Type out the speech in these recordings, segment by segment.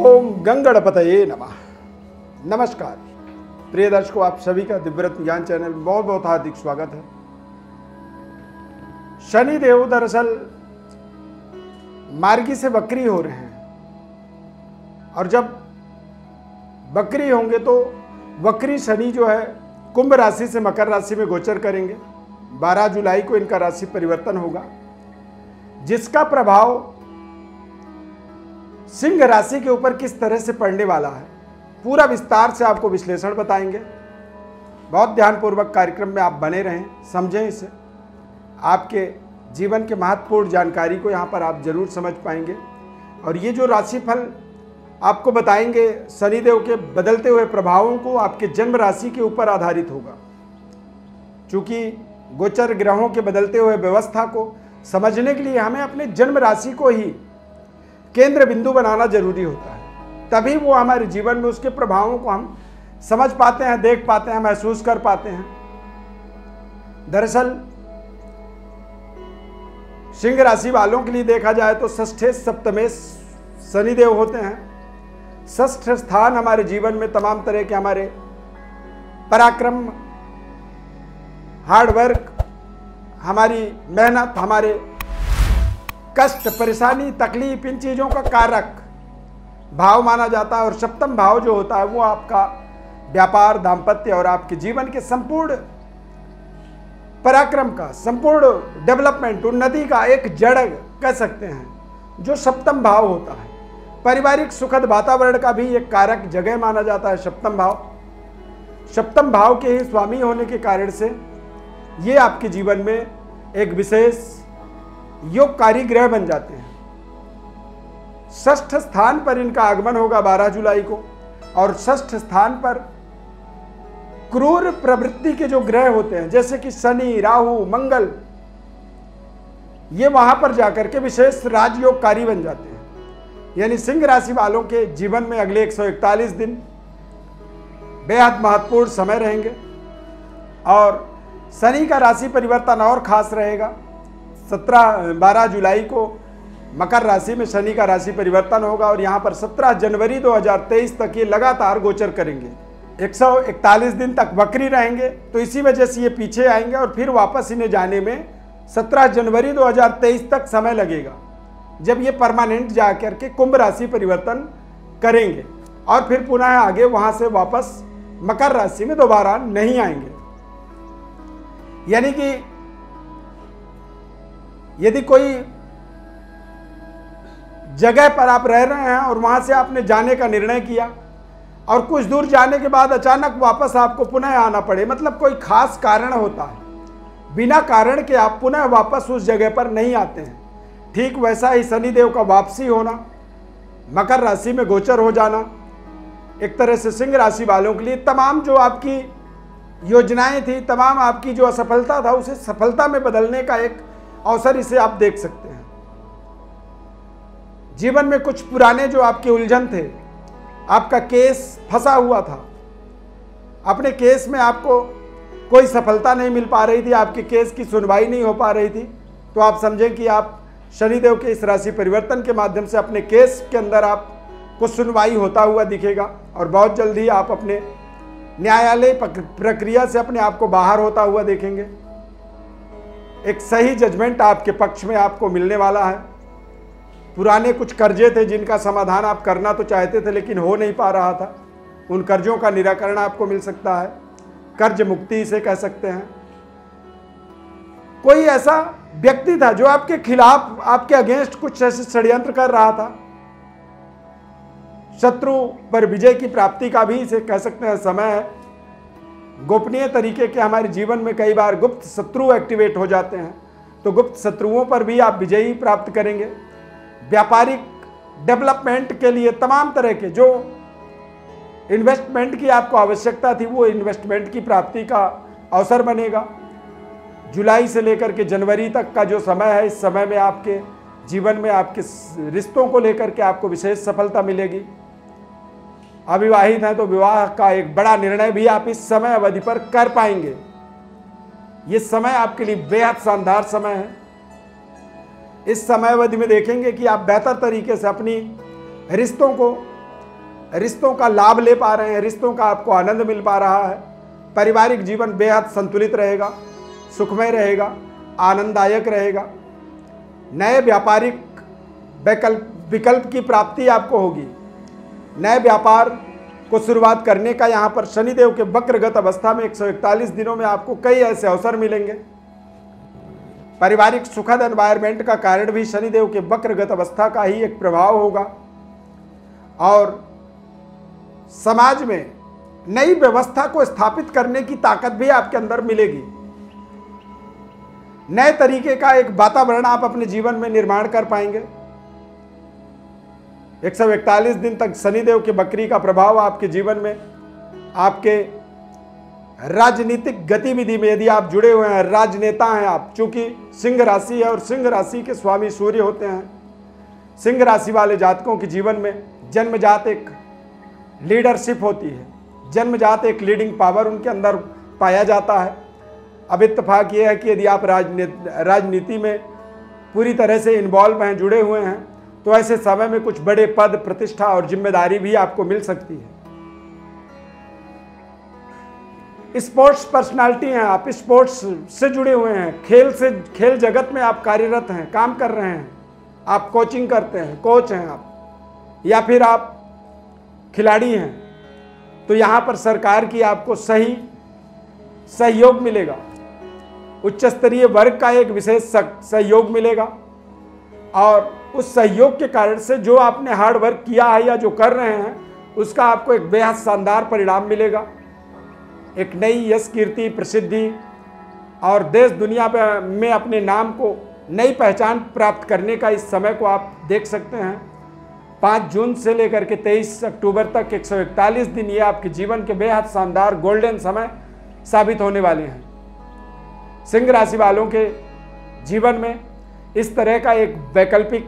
ओम गंगणपतये नमः। नमस्कार प्रिय दर्शकों, आप सभी का दिव्यरत्न ज्ञान चैनल में बहुत बहुत हार्दिक स्वागत है। शनि देव दरअसल मार्गी से वक्री हो रहे हैं और जब वक्री होंगे तो वक्री शनि जो है कुंभ राशि से मकर राशि में गोचर करेंगे। 12 जुलाई को इनका राशि परिवर्तन होगा, जिसका प्रभाव सिंह राशि के ऊपर किस तरह से पड़ने वाला है पूरा विस्तार से आपको विश्लेषण बताएंगे। बहुत ध्यानपूर्वक कार्यक्रम में आप बने रहें, समझें इसे। आपके जीवन के महत्वपूर्ण जानकारी को यहाँ पर आप जरूर समझ पाएंगे। और ये जो राशिफल आपको बताएंगे शनिदेव के बदलते हुए प्रभावों को आपके जन्म राशि के ऊपर आधारित होगा। चूंकि गोचर ग्रहों के बदलते हुए व्यवस्था को समझने के लिए हमें अपने जन्म राशि को ही केंद्र बिंदु बनाना जरूरी होता है, तभी वो हमारे जीवन में उसके प्रभावों को हम समझ पाते हैं, देख पाते हैं, महसूस कर पाते हैं। दरअसल सिंह राशि वालों के लिए देखा जाए तो षष्ठे सप्तमे शनिदेव होते हैं। षष्ठ स्थान हमारे जीवन में तमाम तरह के हमारे पराक्रम, हार्डवर्क, हमारी मेहनत, हमारे कष्ट, परेशानी, तकलीफ, इन चीजों का कारक भाव माना जाता है। और सप्तम भाव जो होता है वो आपका व्यापार, दाम्पत्य और आपके जीवन के संपूर्ण पराक्रम का, संपूर्ण डेवलपमेंट, उन्नति का एक जड़ कह सकते हैं, जो सप्तम भाव होता है। पारिवारिक सुखद वातावरण का भी एक कारक जगह माना जाता है सप्तम भाव। सप्तम भाव के ही स्वामी होने के कारण से ये आपके जीवन में एक विशेष योगकारी ग्रह बन जाते हैं। षष्ठ स्थान पर इनका आगमन होगा 12 जुलाई को। और षष्ठ स्थान पर क्रूर प्रवृत्ति के जो ग्रह होते हैं, जैसे कि शनि, राहु, मंगल, ये वहां पर जाकर के विशेष राजयोगकारी बन जाते हैं। यानी सिंह राशि वालों के जीवन में अगले 141 दिन बेहद महत्वपूर्ण समय रहेंगे। और शनि का राशि परिवर्तन और खास रहेगा। 12 जुलाई को मकर राशि में शनि का राशि परिवर्तन होगा और यहाँ पर 17 जनवरी 2023 तक ये लगातार गोचर करेंगे। 141 दिन तक वक्री रहेंगे, तो इसी वजह से ये पीछे आएंगे और फिर वापस इन्हें जाने में 17 जनवरी 2023 तक समय लगेगा, जब ये परमानेंट जाकर के कुंभ राशि परिवर्तन करेंगे और फिर पुनः आगे वहां से वापस मकर राशि में दोबारा नहीं आएंगे। यानी कि यदि कोई जगह पर आप रह रहे हैं और वहां से आपने जाने का निर्णय किया और कुछ दूर जाने के बाद अचानक वापस आपको पुनः आना पड़े, मतलब कोई खास कारण होता है, बिना कारण के आप पुनः वापस उस जगह पर नहीं आते हैं। ठीक वैसा ही शनिदेव का वापसी होना, मकर राशि में गोचर हो जाना, एक तरह से सिंह राशि वालों के लिए तमाम जो आपकी योजनाएं थी, तमाम आपकी जो असफलता था, उसे सफलता में बदलने का एक अवसर इसे आप देख सकते हैं। जीवन में कुछ पुराने जो आपके उलझन थे, आपका केस फंसा हुआ था, अपने केस में आपको कोई सफलता नहीं मिल पा रही थी, आपके केस की सुनवाई नहीं हो पा रही थी, तो आप समझें कि आप शनिदेव के इस राशि परिवर्तन के माध्यम से अपने केस के अंदर आपको सुनवाई होता हुआ दिखेगा और बहुत जल्दी आप अपने न्यायालय प्रक्रिया से अपने आप को बाहर होता हुआ देखेंगे। एक सही जजमेंट आपके पक्ष में आपको मिलने वाला है। पुराने कुछ कर्जे थे जिनका समाधान आप करना तो चाहते थे लेकिन हो नहीं पा रहा था, उन कर्जों का निराकरण आपको मिल सकता है। कर्ज मुक्ति इसे कह सकते हैं। कोई ऐसा व्यक्ति था जो आपके खिलाफ, आपके अगेंस्ट कुछ ऐसे षड्यंत्र कर रहा था, शत्रु पर विजय की प्राप्ति का भी इसे कह सकते हैं समय है। गोपनीय तरीके के हमारे जीवन में कई बार गुप्त शत्रु एक्टिवेट हो जाते हैं, तो गुप्त शत्रुओं पर भी आप विजयी प्राप्त करेंगे। व्यापारिक डेवलपमेंट के लिए तमाम तरह के जो इन्वेस्टमेंट की आपको आवश्यकता थी, वो इन्वेस्टमेंट की प्राप्ति का अवसर बनेगा। जुलाई से लेकर के जनवरी तक का जो समय है, इस समय में आपके जीवन में आपके रिश्तों को लेकर के आपको विशेष सफलता मिलेगी। अविवाहित हैं तो विवाह का एक बड़ा निर्णय भी आप इस समय अवधि पर कर पाएंगे। ये समय आपके लिए बेहद शानदार समय है। इस समय अवधि में देखेंगे कि आप बेहतर तरीके से अपनी रिश्तों को रिश्तों का लाभ ले पा रहे हैं, रिश्तों का आपको आनंद मिल पा रहा है। पारिवारिक जीवन बेहद संतुलित रहेगा, सुखमय रहेगा, आनंददायक रहेगा। नए व्यापारिक विकल्प की प्राप्ति आपको होगी। नए व्यापार को शुरुआत करने का यहाँ पर शनिदेव के वक्रगत अवस्था में 141 दिनों में आपको कई ऐसे अवसर मिलेंगे। पारिवारिक सुखद एनवायरमेंट का कारण भी शनिदेव के वक्रगत अवस्था का ही एक प्रभाव होगा। और समाज में नई व्यवस्था को स्थापित करने की ताकत भी आपके अंदर मिलेगी। नए तरीके का एक वातावरण आप अपने जीवन में निर्माण कर पाएंगे। 141 दिन तक शनिदेव के बकरी का प्रभाव आपके जीवन में, आपके राजनीतिक गतिविधि में यदि आप जुड़े हुए हैं, राजनेता हैं आप, चूंकि सिंह राशि है और सिंह राशि के स्वामी सूर्य होते हैं, सिंह राशि वाले जातकों के जीवन में जन्मजात एक लीडरशिप होती है, जन्मजात एक लीडिंग पावर उनके अंदर पाया जाता है। अब इत्तेफाक ये है कि यदि आप राजनीति में पूरी तरह से इन्वॉल्व हैं, जुड़े हुए हैं, तो ऐसे समय में कुछ बड़े पद, प्रतिष्ठा और जिम्मेदारी भी आपको मिल सकती है। स्पोर्ट्स पर्सनालिटी हैं आप, स्पोर्ट्स से जुड़े हुए हैं, खेल जगत में आप कार्यरत हैं, काम कर रहे हैं, आप कोचिंग करते हैं, कोच हैं आप, या फिर आप खिलाड़ी हैं, तो यहाँ पर सरकार की आपको सही सहयोग मिलेगा। उच्च स्तरीय वर्ग का एक विशेष सहयोग मिलेगा और उस सहयोग के कारण से जो आपने हार्ड वर्क किया है या जो कर रहे हैं उसका आपको एक बेहद शानदार परिणाम मिलेगा। एक नई यश, कीर्ति, प्रसिद्धि और देश दुनिया में अपने नाम को नई पहचान प्राप्त करने का इस समय को आप देख सकते हैं। 5 जून से लेकर के 23 अक्टूबर तक 141 दिन ये आपके जीवन के बेहद शानदार गोल्डन समय साबित होने वाले हैं। सिंह राशि वालों के जीवन में इस तरह का एक वैकल्पिक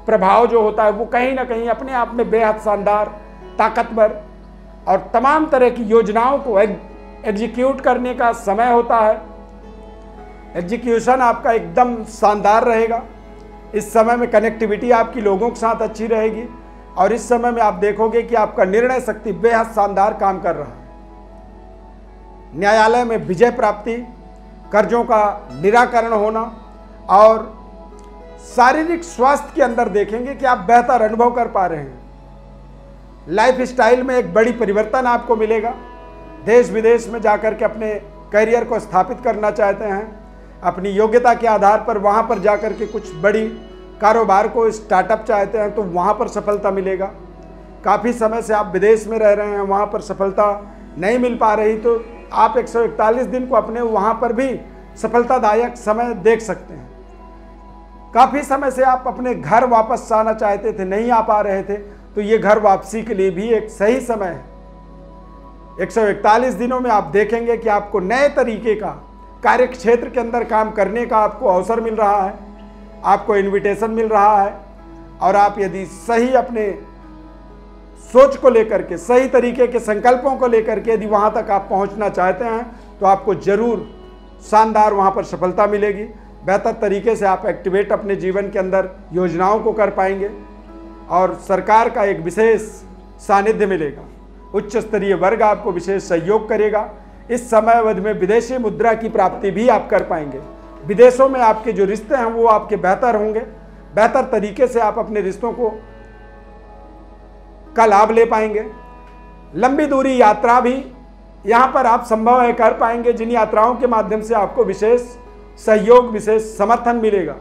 प्रभाव जो होता है वो कहीं ना कहीं अपने आप में बेहद शानदार, ताकतवर और तमाम तरह की योजनाओं को एग्जीक्यूट करने का समय होता है। एग्जीक्यूशन आपका एकदम शानदार रहेगा। इस समय में कनेक्टिविटी आपकी लोगों के साथ अच्छी रहेगी और इस समय में आप देखोगे कि आपका निर्णय शक्ति बेहद शानदार काम कर रहा है। न्यायालय में विजय प्राप्ति, कर्जों का निराकरण होना और शारीरिक स्वास्थ्य के अंदर देखेंगे कि आप बेहतर अनुभव कर पा रहे हैं। लाइफ स्टाइल में एक बड़ी परिवर्तन आपको मिलेगा। देश विदेश में जाकर के अपने करियर को स्थापित करना चाहते हैं, अपनी योग्यता के आधार पर वहां पर जाकर के कुछ बड़ी कारोबार को स्टार्टअप चाहते हैं तो वहां पर सफलता मिलेगा। काफ़ी समय से आप विदेश में रह रहे हैं, वहां पर सफलता नहीं मिल पा रही, तो आप 141 दिन को अपने वहां पर भी सफलतादायक समय देख सकते हैं। काफ़ी समय से आप अपने घर वापस आना चाहते थे, नहीं आ पा रहे थे, तो ये घर वापसी के लिए भी एक सही समय है। 141 दिनों में आप देखेंगे कि आपको नए तरीके का कार्य क्षेत्र के अंदर काम करने का आपको अवसर मिल रहा है, आपको इनविटेशन मिल रहा है और आप यदि सही अपने सोच को लेकर के, सही तरीके के संकल्पों को लेकर के यदि वहां तक आप पहुंचना चाहते हैं तो आपको जरूर शानदार वहां पर सफलता मिलेगी। बेहतर तरीके से आप एक्टिवेट अपने जीवन के अंदर योजनाओं को कर पाएंगे और सरकार का एक विशेष सानिध्य मिलेगा। उच्च स्तरीय वर्ग आपको विशेष सहयोग करेगा। इस समय अवधि में विदेशी मुद्रा की प्राप्ति भी आप कर पाएंगे। विदेशों में आपके जो रिश्ते हैं वो आपके बेहतर होंगे। बेहतर तरीके से आप अपने रिश्तों को का लाभ ले पाएंगे। लंबी दूरी यात्रा भी यहाँ पर आप संभव है कर पाएंगे, जिन यात्राओं के माध्यम से आपको विशेष सहयोग, विशेष समर्थन मिलेगा।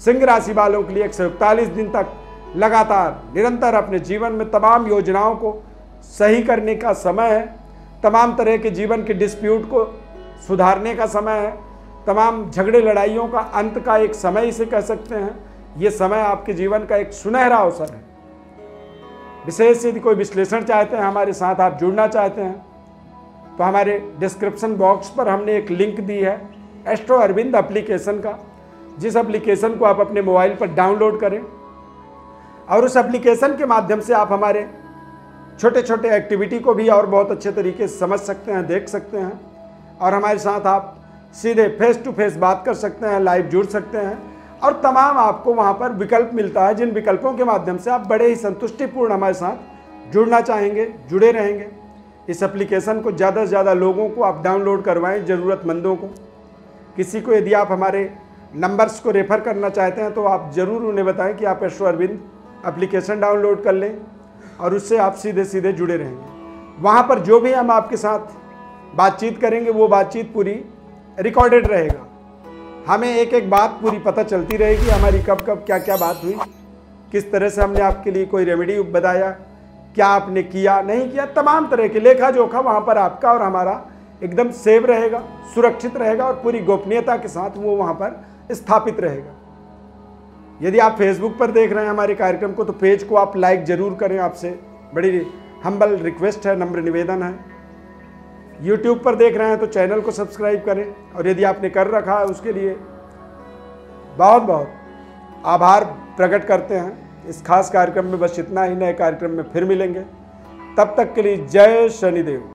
सिंह राशि वालों के लिए 141 दिन तक लगातार निरंतर अपने जीवन में तमाम योजनाओं को सही करने का समय है। तमाम तरह के जीवन के डिस्प्यूट को सुधारने का समय है। तमाम झगड़े लड़ाइयों का अंत का एक समय इसे कह सकते हैं। ये समय आपके जीवन का एक सुनहरा अवसर है। विशेष यदि कोई विश्लेषण चाहते हैं, हमारे साथ आप जुड़ना चाहते हैं, तो हमारे डिस्क्रिप्शन बॉक्स पर हमने एक लिंक दी है एस्ट्रो अरविंद एप्लीकेशन का, जिस एप्लीकेशन को आप अपने मोबाइल पर डाउनलोड करें और उस एप्लीकेशन के माध्यम से आप हमारे छोटे छोटे एक्टिविटी को भी और बहुत अच्छे तरीके से समझ सकते हैं, देख सकते हैं और हमारे साथ आप सीधे फेस टू फेस बात कर सकते हैं, लाइव जुड़ सकते हैं और तमाम आपको वहाँ पर विकल्प मिलता है, जिन विकल्पों के माध्यम से आप बड़े ही संतुष्टिपूर्ण हमारे साथ जुड़ना चाहेंगे जुड़े रहेंगे। इस एप्लीकेशन को ज़्यादा से ज़्यादा लोगों को आप डाउनलोड करवाएं, ज़रूरतमंदों को। किसी को यदि आप हमारे नंबर्स को रेफ़र करना चाहते हैं तो आप ज़रूर उन्हें बताएं कि आप अश्व अरविंद एप्लीकेशन डाउनलोड कर लें और उससे आप सीधे सीधे जुड़े रहेंगे। वहाँ पर जो भी हम आपके साथ बातचीत करेंगे वो बातचीत पूरी रिकॉर्डेड रहेगा। हमें एक एक बात पूरी पता चलती रहेगी, हमारी कब कब क्या क्या बात हुई, किस तरह से हमने आपके लिए कोई रेमेडी बताया, क्या आपने किया नहीं किया, तमाम तरह के लेखा जोखा वहाँ पर आपका और हमारा एकदम सेव रहेगा, सुरक्षित रहेगा और पूरी गोपनीयता के साथ वो वहाँ पर स्थापित रहेगा। यदि आप फेसबुक पर देख रहे हैं हमारे कार्यक्रम को तो पेज को आप लाइक जरूर करें, आपसे बड़ी हम्बल रिक्वेस्ट है, नम्र निवेदन है। यूट्यूब पर देख रहे हैं तो चैनल को सब्सक्राइब करें और यदि आपने कर रखा है उसके लिए बहुत बहुत आभार प्रकट करते हैं। इस खास कार्यक्रम में बस इतना ही, नए कार्यक्रम में फिर मिलेंगे, तब तक के लिए जय शनिदेव।